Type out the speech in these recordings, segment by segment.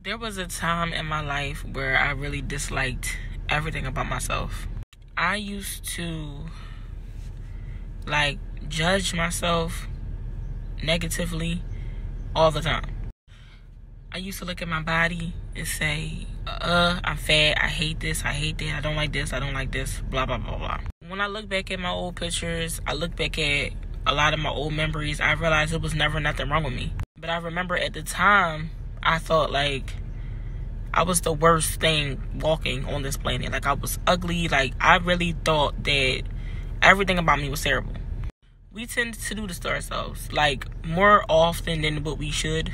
There was a time in my life where I really disliked everything about myself. I used to, judge myself negatively all the time. I used to look at my body and say, I'm fat, I hate this, I hate that, I don't like this, blah, blah, blah, blah. When I look back at my old pictures, I look back at a lot of my old memories, I realized it was never nothing wrong with me. But I remember at the time, I thought like I was the worst thing walking on this planet. Like I was ugly. Like I really thought that everything about me was terrible. We tend to do this to ourselves, like more often than what we should.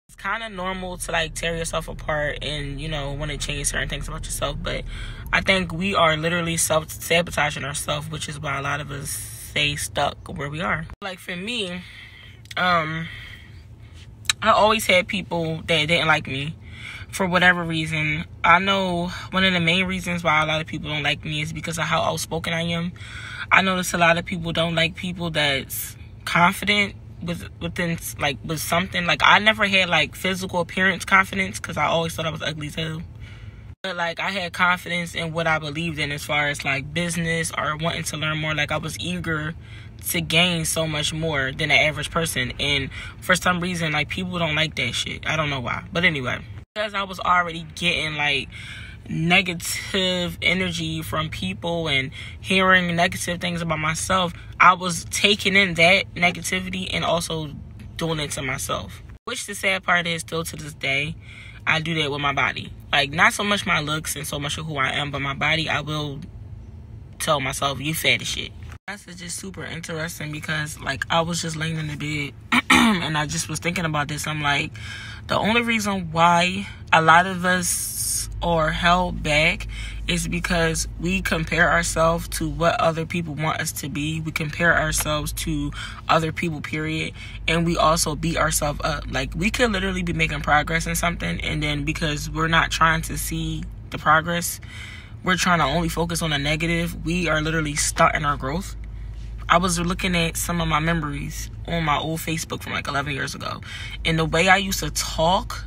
It's kind of normal to like tear yourself apart and, you know, want to change certain things about yourself. But I think we are literally self-sabotaging ourselves, which is why a lot of us stay stuck where we are. Like for me, I always had people that didn't like me for whatever reason. I know one of the main reasons why a lot of people don't like me is because of how outspoken I am. I notice a lot of people don't like people that's confident within something. Like I never had like physical appearance confidence because I always thought I was ugly as hell. But like I had confidence in what I believed in as far as like business or wanting to learn more. Like I was eager to gain so much more than the average person, and for some reason like people don't like that shit. I don't know why, but anyway, because I was already getting like negative energy from people and hearing negative things about myself, I was taking in that negativity and also doing it to myself. Which the sad part is, still to this day, I do that with my body. Like not so much my looks and so much of who I am, but my body, I will tell myself, you fat as shit. That's just super interesting because like I was just laying in the bed and I just was thinking about this. I'm like, the only reason why a lot of us are held back is because we compare ourselves to what other people want us to be. We compare ourselves to other people, period. And we also beat ourselves up. Like we could literally be making progress in something, and then because we're not trying to see the progress, we're trying to only focus on the negative, we are literally stunting our growth. I was looking at some of my memories on my old Facebook from like 11 years ago. And the way I used to talk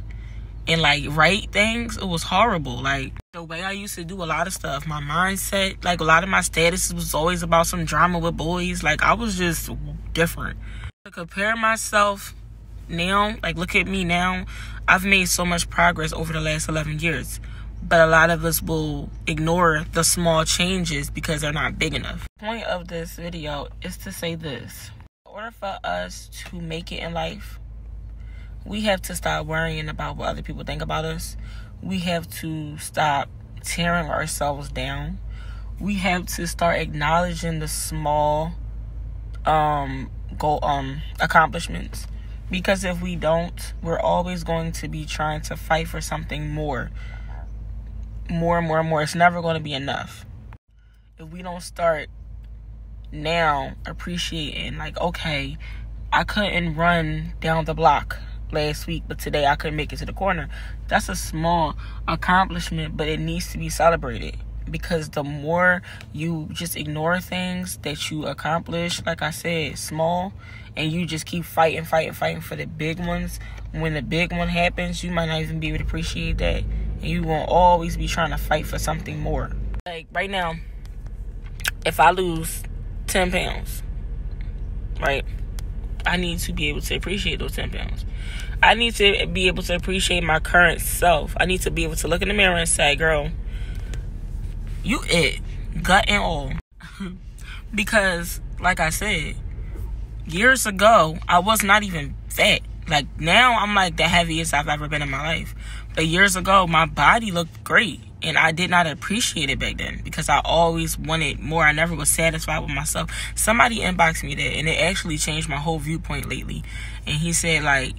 and like write things, it was horrible. Like the way I used to do a lot of stuff, my mindset, like a lot of my statuses was always about some drama with boys. Like I was just different. To compare myself now, like look at me now, I've made so much progress over the last 11 years. But a lot of us will ignore the small changes because they're not big enough. The point of this video is to say this. In order for us to make it in life, we have to stop worrying about what other people think about us. We have to stop tearing ourselves down. We have to start acknowledging the small accomplishments. Because if we don't, we're always going to be trying to fight for something more. More and more and more. It's never going to be enough. If we don't start now appreciating, like, okay, I couldn't run down the block last week, but today I couldn't make it to the corner. That's a small accomplishment, but it needs to be celebrated. Because the more you just ignore things that you accomplish, like I said, small, and you just keep fighting for the big ones, when the big one happens, you might not even be able to appreciate that. And you won't always be trying to fight for something more. Like right now, if I lose 10 pounds, right, I need to be able to appreciate those 10 pounds. I need to be able to appreciate my current self. I need to be able to look in the mirror and say, girl, you it, gut and all. Because, like I said, years ago, I was not even fat. Like, now I'm like the heaviest I've ever been in my life. But years ago, my body looked great. And I did not appreciate it back then because I always wanted more. I never was satisfied with myself. Somebody inboxed me that, and it actually changed my whole viewpoint lately. And he said, like,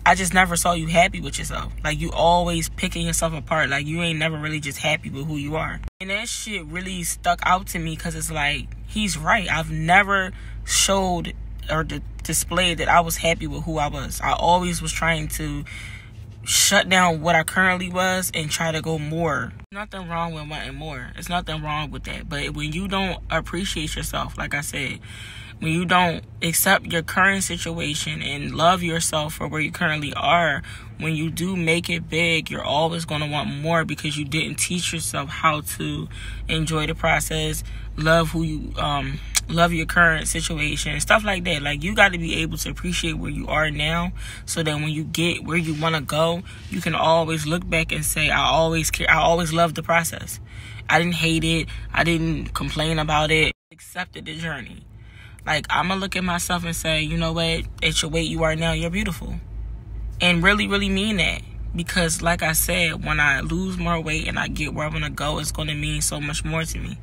I just never saw you happy with yourself. Like, you always picking yourself apart. Like, you ain't never really just happy with who you are. And that shit really stuck out to me because it's like, he's right. I've never showed or displayed that I was happy with who I was. I always was trying to shut down what I currently was and try to go more. Nothing wrong with wanting more. There's nothing wrong with that. But when you don't appreciate yourself, like I said, when you don't accept your current situation and love yourself for where you currently are, when you do make it big, you're always going to want more because you didn't teach yourself how to enjoy the process, love who you love your current situation, stuff like that. Like, you got to be able to appreciate where you are now, so that when you get where you want to go, you can always look back and say, I always loved the process. I didn't hate it. I didn't complain about it. Accepted the journey. Like, I'm going to look at myself and say, you know what? At your weight you are now, you're beautiful. And really, really mean that. Because like I said, when I lose more weight and I get where I want to go, it's going to mean so much more to me.